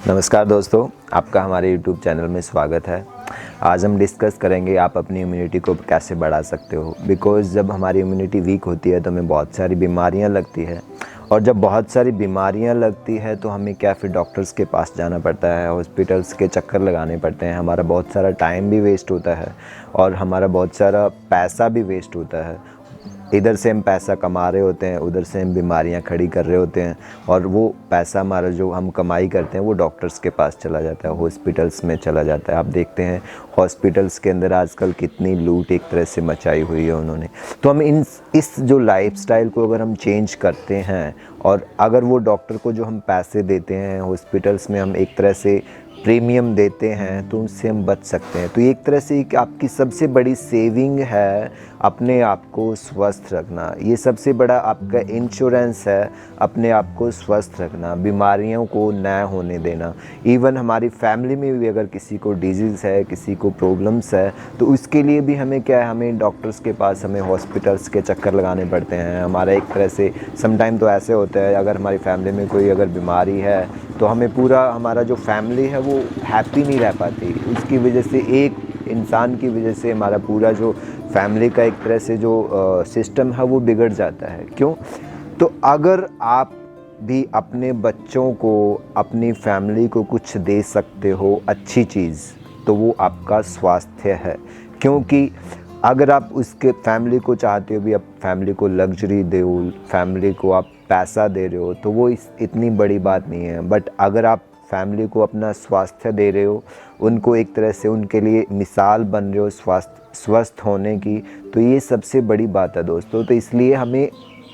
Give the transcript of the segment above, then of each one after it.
नमस्कार दोस्तों, आपका हमारे YouTube चैनल में स्वागत है। आज हम डिस्कस करेंगे आप अपनी इम्यूनिटी को कैसे बढ़ा सकते हो। बिकॉज़ जब हमारी इम्यूनिटी वीक होती है तो हमें बहुत सारी बीमारियां लगती है, और जब बहुत सारी बीमारियां लगती है तो हमें क्या फिर डॉक्टर्स के पास जाना पड़ता है, हॉस्पिटल्स के चक्कर लगाने पड़ते हैं, हमारा बहुत सारा टाइम भी वेस्ट होता है और हमारा बहुत सारा पैसा भी वेस्ट होता है। इधर से हम पैसा कमा रहे होते हैं, उधर से हम बीमारियां खड़ी कर रहे होते हैं, और वो पैसा हमारा जो हम कमाई करते हैं वो डॉक्टर्स के पास चला जाता है, हॉस्पिटल्स में चला जाता है। आप देखते हैं हॉस्पिटल्स के अंदर आजकल कितनी लूट एक तरह से मचाई हुई है उन्होंने। तो हम इस जो लाइफस्टाइल को अगर हम चेंज करते हैं, और अगर वो डॉक्टर को जो हम पैसे देते हैं हॉस्पिटल्स में हम एक तरह से प्रीमियम देते हैं, तो उससे हम बच सकते हैं। तो एक तरह से आपकी सबसे बड़ी सेविंग है अपने आप को स्वस्थ रखना। ये सबसे बड़ा आपका इंश्योरेंस है अपने आप को स्वस्थ रखना, बीमारियों को न होने देना। इवन हमारी फैमिली में भी अगर किसी को डिजीज़ है, किसी को प्रॉब्लम्स है, तो उसके लिए भी हमें क्या है, हमें डॉक्टर्स के पास, हमें हॉस्पिटल्स के चक्कर लगाने पड़ते हैं। हमारा एक तरह से समटाइम तो ऐसे होता है, अगर हमारी फैमिली में कोई अगर बीमारी है तो हमें पूरा हमारा जो फैमिली है वो हैप्पी नहीं रह पाती। उसकी वजह से एक इंसान की वजह से हमारा पूरा जो फैमिली का एक तरह से जो सिस्टम है वो बिगड़ जाता है। क्यों? तो अगर आप भी अपने बच्चों को, अपनी फैमिली को कुछ दे सकते हो अच्छी चीज़, तो वो आपका स्वास्थ्य है। क्योंकि अगर आप उसके फैमिली को चाहते हो भी, आप फैमिली को लग्जरी दो, फैमिली को आप पैसा दे रहे हो, तो वो इतनी बड़ी बात नहीं है। बट अगर आप फैमिली को अपना स्वास्थ्य दे रहे हो, उनको एक तरह से उनके लिए मिसाल बन रहे हो स्वस्थ होने की, तो ये सबसे बड़ी बात है दोस्तों। तो इसलिए हमें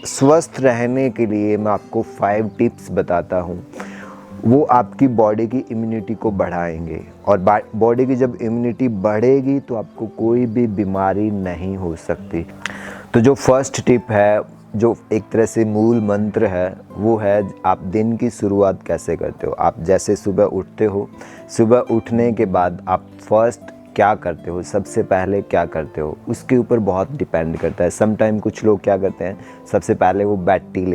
स्वस्थ रहने के लिए मैं आपको 5 टिप्स बताता हूँ, वो आपकी बॉडी की इम्यूनिटी को बढ़ाएंगे। और बॉडी की जब इम्यूनिटी बढ़ेगी तो आपको कोई भी बीमारी नहीं हो सकती। तो जो फर्स्ट टिप है, जो एक तरह से मूल मंत्र है, वो है आप दिन की शुरुआत कैसे करते हो। आप जैसे सुबह उठते हो, सुबह उठने के बाद आप फर्स्ट क्या करते हो, सबसे पहले क्या करते हो, उसके ऊपर बहुत डिपेंड करता है। समटाइम कुछ लोग क्या करते हैं, सबसे पहले वो बेड टी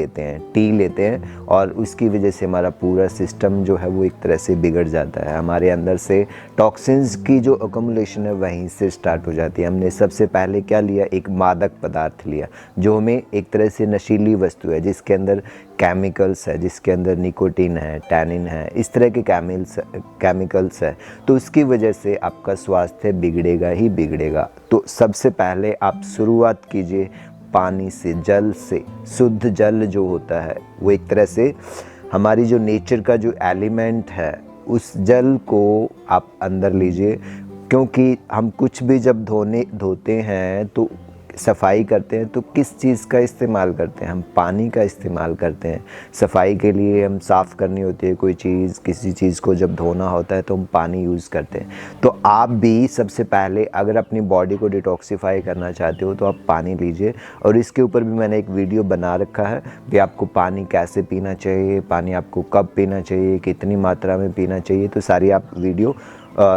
लेते हैं और उसकी वजह से हमारा पूरा सिस्टम जो है वो एक तरह से बिगड़ जाता है। हमारे अंदर से टॉक्सिन्स की जो अकोमुलेशन है वहीं से स्टार्ट हो जाती है। हमने सबसे पहले क्या लिया, एक मादक पदार्थ लिया जो हमें एक तरह से नशीली वस्तु है, जिसके अंदर केमिकल्स है, जिसके अंदर निकोटीन है, टैनिन है, इस तरह के केमिकल्स है। तो उसकी वजह से आपका स्वास्थ्य बिगड़ेगा ही बिगड़ेगा। तो सबसे पहले आप शुरुआत कीजिए पानी से, जल से। शुद्ध जल जो होता है वो एक तरह से हमारी जो नेचर का जो एलिमेंट है, उस जल को आप अंदर लीजिए। क्योंकि हम कुछ भी जब धोते हैं तो सफाई करते हैं, तो किस चीज़ का इस्तेमाल करते हैं, हम पानी का इस्तेमाल करते हैं। सफाई के लिए हम साफ़ करनी होती है कोई चीज़, किसी चीज़ को जब धोना होता है तो हम पानी यूज़ करते हैं। तो आप भी सबसे पहले अगर अपनी बॉडी को डिटॉक्सिफाई करना चाहते हो तो आप पानी लीजिए। और इसके ऊपर भी मैंने एक वीडियो बना रखा है कि आपको पानी कैसे पीना चाहिए, पानी आपको कब पीना चाहिए, कितनी मात्रा में पीना चाहिए। तो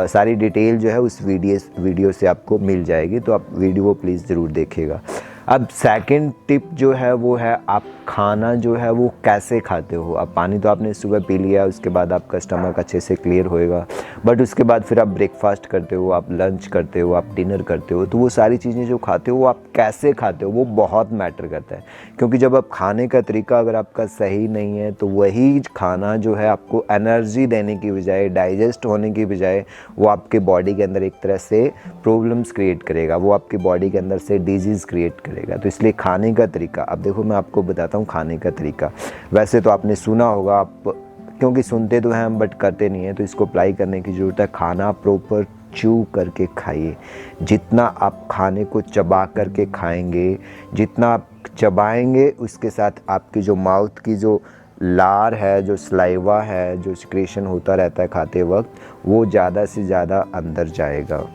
सारी डिटेल जो है उस वीडियो से आपको मिल जाएगी, तो आप वीडियो प्लीज़ ज़रूर देखिएगा। अब सेकंड टिप जो है वो है, आप खाना जो है वो कैसे खाते हो। अब पानी तो आपने सुबह पी लिया, उसके बाद आपका स्टमक अच्छे से क्लियर होएगा, बट उसके बाद फिर आप ब्रेकफास्ट करते हो, आप लंच करते हो, आप डिनर करते हो, तो वो सारी चीज़ें जो खाते हो वो आप कैसे खाते हो वो बहुत मैटर करता है। क्योंकि जब आप खाने का तरीका अगर आपका सही नहीं है, तो वही खाना जो है आपको एनर्जी देने की बजाय, डाइजेस्ट होने की बजाय, वो आपके बॉडी के अंदर एक तरह से प्रॉब्लम्स क्रिएट करेगा, वो आपकी बॉडी के अंदर से डिजीज़ क्रिएट करेगा। तो इसलिए खाने का तरीका, अब देखो मैं आपको बताता हूँ खाने का तरीका। वैसे तो आपने सुना होगा, आप क्योंकि सुनते तो हैं हम बट करते नहीं हैं, तो इसको अप्लाई करने की ज़रूरत है। खाना प्रॉपर च्यू करके खाइए। जितना आप खाने को चबा करके खाएंगे, जितना आप चबाएंगे, उसके साथ आपकी जो माउथ की जो लार है, जो सलाइवा है, जो सिक्रेशन होता रहता है खाते वक्त, वो ज़्यादा से ज़्यादा अंदर जाएगा।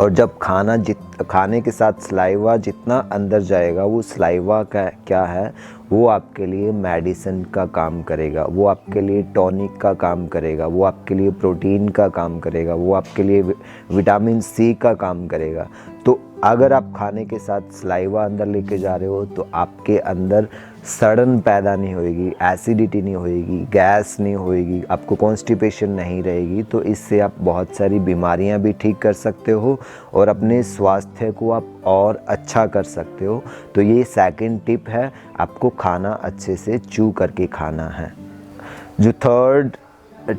और जब खाने के साथ सलाइवा जितना अंदर जाएगा, वो सलाइवा का क्या है, वो आपके लिए मेडिसिन का काम करेगा, वो आपके लिए टॉनिक का काम करेगा, वो आपके लिए प्रोटीन का काम करेगा, वो आपके लिए विटामिन सी का काम करेगा। तो अगर आप खाने के साथ सलाइवा अंदर लेके जा रहे हो तो आपके अंदर सड़न पैदा नहीं होएगी, एसिडिटी नहीं होएगी, गैस नहीं होएगी, आपको कॉन्स्टिपेशन नहीं रहेगी। तो इससे आप बहुत सारी बीमारियां भी ठीक कर सकते हो और अपने स्वास्थ्य को आप और अच्छा कर सकते हो। तो ये सेकंड टिप है, आपको खाना अच्छे से च्यू करके खाना है। जो थर्ड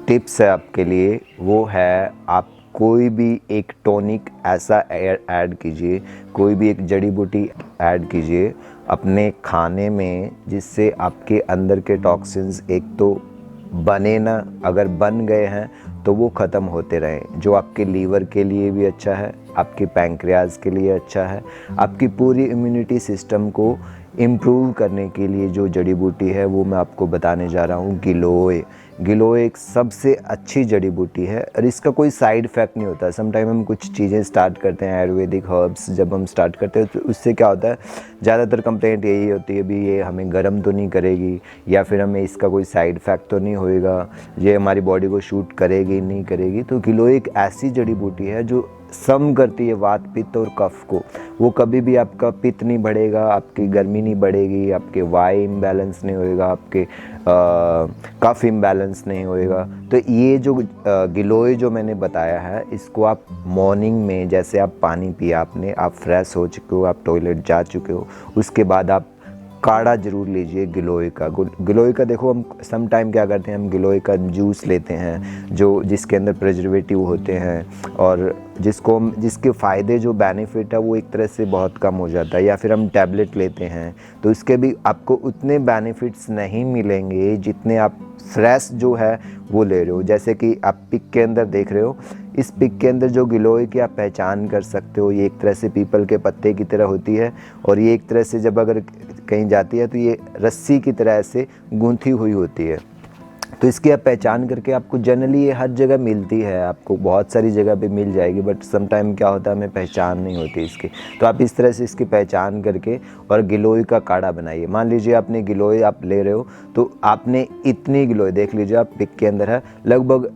टिप्स है आपके लिए वो है, आप कोई भी एक टॉनिक ऐसा ऐड कीजिए, कोई भी एक जड़ी बूटी ऐड कीजिए अपने खाने में, जिससे आपके अंदर के टॉक्सिन्स एक तो बने ना, अगर बन गए हैं तो वो ख़त्म होते रहें, जो आपके लीवर के लिए भी अच्छा है, आपके पैंक्रियाज के लिए अच्छा है। आपकी पूरी इम्यूनिटी सिस्टम को इम्प्रूव करने के लिए जो जड़ी बूटी है वो मैं आपको बताने जा रहा हूँ, गिलोय। गिलोय एक सबसे अच्छी जड़ी बूटी है और इसका कोई साइड इफ़ेक्ट नहीं होता। समटाइम हम कुछ चीज़ें स्टार्ट करते हैं, आयुर्वेदिक हर्ब्स जब हम स्टार्ट करते हैं तो उससे क्या होता है, ज़्यादातर कंप्लेंट यही होती है, भी ये हमें गर्म तो नहीं करेगी, या फिर हमें इसका कोई साइड इफ़ेक्ट तो नहीं होएगा, ये हमारी बॉडी को शूट करेगी नहीं करेगी। तो गिलोय एक ऐसी जड़ी बूटी है जो सम करती है वात, पित्त और कफ को। वो कभी भी आपका पित्त नहीं बढ़ेगा, आपकी गर्मी नहीं बढ़ेगी, आपके वायु इम्बैलेंस नहीं होएगा, आपके कफ इम्बैलेंस नहीं होएगा। तो ये जो गिलोय जो मैंने बताया है, इसको आप मॉर्निंग में, जैसे आप पानी पिया आपने, आप फ्रेश हो चुके हो, आप टॉयलेट जा चुके हो, उसके बाद आप काढ़ा ज़रूर लीजिए गिलोय का। गिलोय का देखो, हम सम टाइम क्या करते हैं, हम गिलोय का जूस लेते हैं जो जिसके अंदर प्रिजर्वेटिव होते हैं और जिसके फ़ायदे जो बेनिफिट है वो एक तरह से बहुत कम हो जाता है, या फिर हम टैबलेट लेते हैं तो इसके भी आपको उतने बेनिफिट्स नहीं मिलेंगे जितने आप फ्रेश जो है वो ले रहे हो। जैसे कि आप पिक के अंदर देख रहे हो, इस पिक के अंदर जो गिलोय की आप पहचान कर सकते हो, ये एक तरह से पीपल के पत्ते की तरह होती है और ये एक तरह से जब अगर कहीं जाती है तो ये रस्सी की तरह से गूंथी हुई होती है। तो इसकी आप पहचान करके, आपको जनरली ये हर जगह मिलती है, आपको बहुत सारी जगह पे मिल जाएगी, बट सम टाइम क्या होता है हमें पहचान नहीं होती इसकी। तो आप इस तरह से इसकी पहचान करके और गिलोय का काढ़ा बनाइए। मान लीजिए आपने गिलोय आप ले रहे हो तो आपने इतनी गिलोय, देख लीजिए आप पिक के अंदर है, लगभग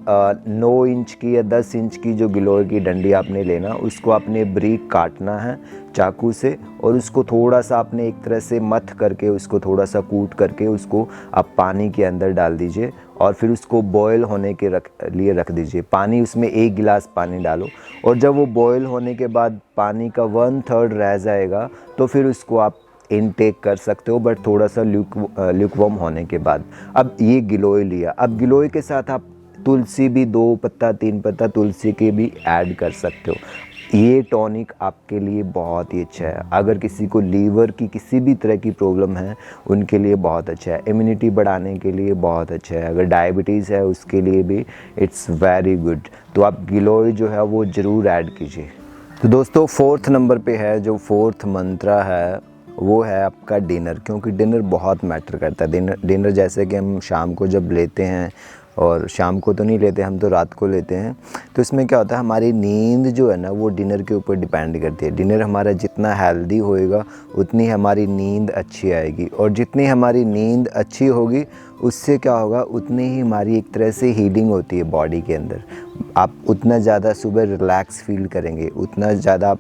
9 इंच की या 10 इंच की जो गिलोय की डंडी आपने लेना, उसको आपने बारीक काटना है चाकू से और उसको थोड़ा सा आपने एक तरह से मथ करके, उसको थोड़ा सा कूट करके उसको आप पानी के अंदर डाल दीजिए और फिर उसको बॉयल होने के लिए रख दीजिए। पानी उसमें 1 गिलास पानी डालो और जब वो बॉयल होने के बाद पानी का 1/3 रह जाएगा तो फिर उसको आप इनटेक कर सकते हो, बट थोड़ा सा ल्यूकवार्म होने के बाद। अब ये गिलोय लिया, अब गिलोय के साथ आप तुलसी भी 2 पत्ता 3 पत्ता तुलसी के भी ऐड कर सकते हो। ये टॉनिक आपके लिए बहुत ही अच्छा है। अगर किसी को लीवर की किसी भी तरह की प्रॉब्लम है उनके लिए बहुत अच्छा है, इम्यूनिटी बढ़ाने के लिए बहुत अच्छा है, अगर डायबिटीज़ है उसके लिए भी इट्स वेरी गुड। तो आप गिलोय जो है वो ज़रूर ऐड कीजिए। तो दोस्तों 4th नंबर पे है, जो 4th मंत्रा है वो है आपका डिनर, क्योंकि डिनर बहुत मैटर करता है। डिनर जैसे कि हम शाम को जब लेते हैं, और शाम को तो नहीं लेते हम, तो रात को लेते हैं, तो इसमें क्या होता है हमारी नींद जो है ना वो डिनर के ऊपर डिपेंड करती है। डिनर हमारा जितना हेल्दी होएगा उतनी हमारी नींद अच्छी आएगी, और जितनी हमारी नींद अच्छी होगी उससे क्या होगा, उतनी ही हमारी एक तरह से हीलिंग होती है बॉडी के अंदर। आप उतना ज़्यादा सुबह रिलैक्स फील करेंगे, उतना ज़्यादा आप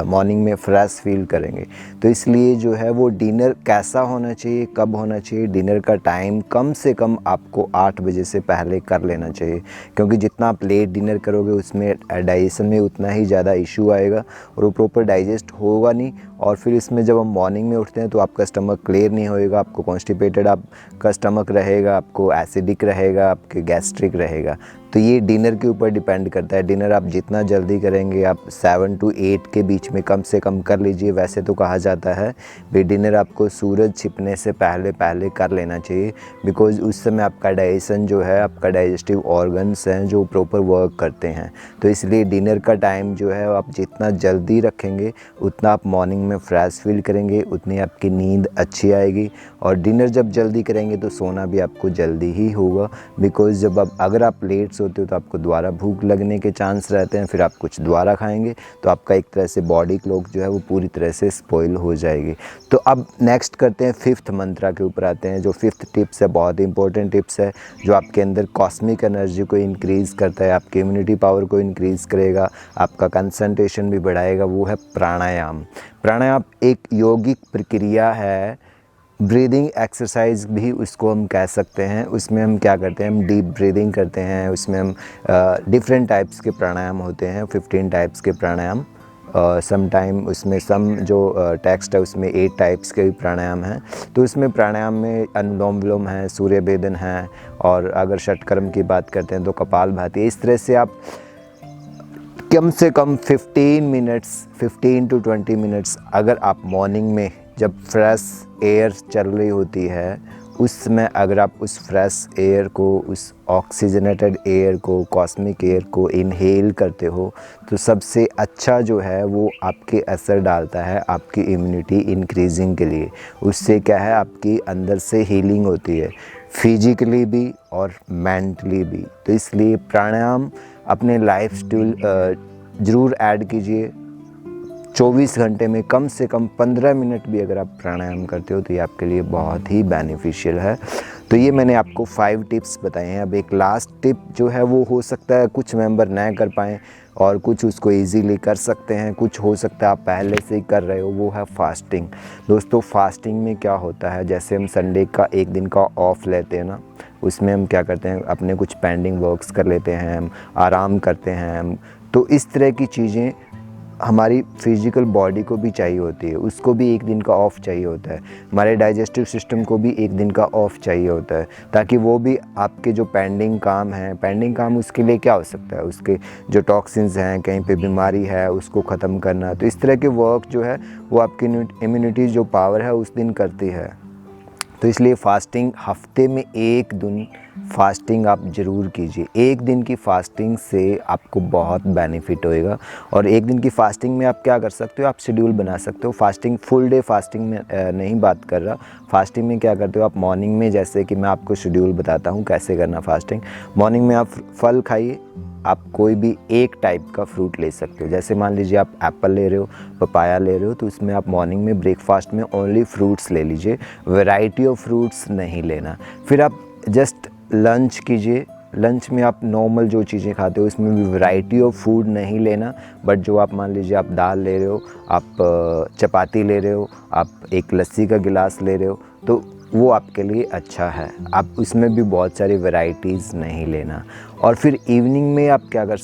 मॉर्निंग में फ्रेश फील करेंगे। तो इसलिए जो है वो डिनर कैसा होना चाहिए, कब होना चाहिए, डिनर का टाइम कम से कम आपको 8 बजे से पहले कर लेना चाहिए, क्योंकि जितना आप लेट डिनर करोगे उसमें डाइजेशन में उतना ही ज़्यादा इशू आएगा और वो प्रॉपर डाइजेस्ट होगा नहीं। और फिर इसमें जब हम मॉर्निंग में उठते हैं तो आपका स्टमक क्लियर नहीं होएगा, आपको कॉन्स्टिपेटेड आपका स्टमक रहेगा, आपको एसिडिक रहेगा, आपके गैस्ट्रिक रहेगा। तो ये डिनर के ऊपर डिपेंड करता है। डिनर आप जितना जल्दी करेंगे, आप 7 to 8 के बीच में कम से कम कर लीजिए। वैसे तो कहा जाता है भाई डिनर आपको सूरज छिपने से पहले कर लेना चाहिए, बिकॉज़ उस समय आपका डाइजेशन जो है, आपका डाइजेस्टिव ऑर्गन्स हैं जो प्रॉपर वर्क करते हैं। तो इसलिए डिनर का टाइम जो है आप जितना जल्दी रखेंगे उतना आप मॉर्निंग में फ्रेश फील करेंगे, उतनी आपकी नींद अच्छी आएगी। और डिनर जब जल्दी करेंगे तो सोना भी आपको जल्दी ही होगा, बिकॉज़ अगर आप लेट होते हो तो आपको दोबारा भूख लगने के चांस रहते हैं, फिर आप कुछ दोबारा खाएंगे तो आपका एक तरह से बॉडी क्लॉक जो है वो पूरी तरह से स्पॉइल हो जाएगी। तो अब नेक्स्ट करते हैं 5th मंत्रा के ऊपर आते हैं। जो 5th टिप्स है बहुत इंपॉर्टेंट टिप्स है, जो आपके अंदर कॉस्मिक एनर्जी को इंक्रीज़ करता है, आपकी इम्यूनिटी पावर को इंक्रीज़ करेगा, आपका कंसंट्रेशन भी बढ़ाएगा, वो है प्राणायाम। प्राणायाम एक यौगिक प्रक्रिया है, ब्रीदिंग एक्सरसाइज भी उसको हम कह सकते हैं। उसमें हम क्या करते हैं, हम डीप ब्रीदिंग करते हैं, उसमें हम डिफरेंट टाइप्स के प्राणायाम होते हैं, 15 टाइप्स के प्राणायाम। सम टाइम उसमें जो टेक्स्ट है उसमें 8 टाइप्स के भी प्राणायाम हैं। तो उसमें प्राणायाम में अनुलोम विलोम है, सूर्य भेदन है, और अगर षटकर्म की बात करते हैं तो कपालभाति। इस तरह से आप कम से कम 15 to 20 मिनट्स अगर आप मॉर्निंग में जब फ्रेश एयर चल रही होती है उस समय अगर आप उस फ्रेश एयर को, उस ऑक्सीजनेटेड एयर को, कॉस्मिक एयर को इनहेल करते हो तो सबसे अच्छा जो है वो आपके असर डालता है आपकी इम्यूनिटी इंक्रीजिंग के लिए। उससे क्या है, आपकी अंदर से हीलिंग होती है, फिजिकली भी और मेंटली भी। तो इसलिए प्राणायाम अपने लाइफ स्टाइल ज़रूर ऐड कीजिए। 24 घंटे में कम से कम 15 मिनट भी अगर आप प्राणायाम करते हो तो ये आपके लिए बहुत ही बेनिफिशियल है। तो ये मैंने आपको 5 टिप्स बताए हैं। अब एक लास्ट टिप जो है वो हो सकता है कुछ मेंबर ना कर पाएँ और कुछ उसको इजीली कर सकते हैं, कुछ हो सकता है आप पहले से ही कर रहे हो, वो है फास्टिंग। दोस्तों फास्टिंग में क्या होता है, जैसे हम संडे का एक दिन का ऑफ लेते हैं ना, उसमें हम क्या करते हैं, अपने कुछ पेंडिंग वर्क्स कर लेते हैं, हम आराम करते हैं हम। तो इस तरह की चीज़ें हमारी फिजिकल बॉडी को भी चाहिए होती है, उसको भी एक दिन का ऑफ चाहिए होता है। हमारे डाइजेस्टिव सिस्टम को भी एक दिन का ऑफ चाहिए होता है, ताकि वो भी आपके जो पेंडिंग काम उसके लिए क्या हो सकता है, उसके जो टॉक्सिन्स हैं, कहीं पे बीमारी है उसको ख़त्म करना। तो इस तरह के वर्क जो है वो आपकी इम्यूनिटी जो पावर है उस दिन करती है। तो इसलिए फ़ास्टिंग हफ्ते में 1 दिन फ़ास्टिंग आप ज़रूर कीजिए। 1 दिन की फ़ास्टिंग से आपको बहुत बेनिफिट होएगा। और 1 दिन की फ़ास्टिंग में आप क्या कर सकते हो, आप शेड्यूल बना सकते हो। फ़ास्टिंग फुल डे फ़ास्टिंग में नहीं बात कर रहा, फ़ास्टिंग में क्या करते हो आप मॉर्निंग में, जैसे कि मैं आपको शेड्यूल बताता हूँ कैसे करना फ़ास्टिंग। मॉर्निंग में आप फल खाइए, आप कोई भी एक टाइप का फ्रूट ले सकते हो। जैसे मान लीजिए आप एप्पल ले रहे हो, पपाया ले रहे हो, तो उसमें आप मॉर्निंग में ब्रेकफास्ट में ओनली फ्रूट्स ले लीजिए, वैरायटी ऑफ फ्रूट्स नहीं लेना। फिर आप जस्ट लंच कीजिए, लंच में आप नॉर्मल जो चीज़ें खाते हो इसमें भी वैरायटी ऑफ फूड नहीं लेना, बट जो आप मान लीजिए आप दाल ले रहे हो, आप चपाती ले रहे हो, आप एक लस्सी का गिलास ले रहे हो, तो वो आपके लिए अच्छा है। आप उसमें भी बहुत सारी वैरायटीज़ नहीं लेना। और फिर इवनिंग में आप क्या कर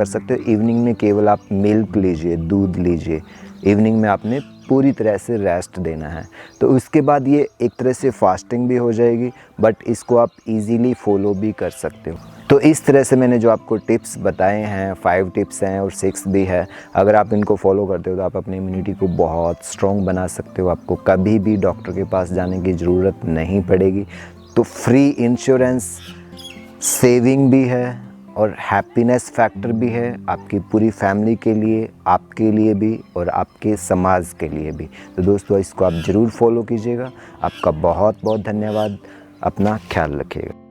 सकते हो, इवनिंग में केवल आप मिल्क लीजिए, दूध लीजिए। इवनिंग में आपने पूरी तरह से रेस्ट देना है। तो उसके बाद ये एक तरह से फास्टिंग भी हो जाएगी, बट इसको आप इजीली फॉलो भी कर सकते हो। तो इस तरह से मैंने जो आपको टिप्स बताए हैं, 5 टिप्स हैं और 6 भी है, अगर आप इनको फॉलो करते हो तो आप अपनी इम्यूनिटी को बहुत स्ट्रॉन्ग बना सकते हो। आपको कभी भी डॉक्टर के पास जाने की ज़रूरत नहीं पड़ेगी। तो फ्री इंश्योरेंस, सेविंग भी है और हैप्पीनेस फैक्टर भी है आपकी पूरी फैमिली के लिए, आपके लिए भी और आपके समाज के लिए भी। तो दोस्तों इसको आप ज़रूर फॉलो कीजिएगा। आपका बहुत बहुत धन्यवाद। अपना ख्याल रखिएगा।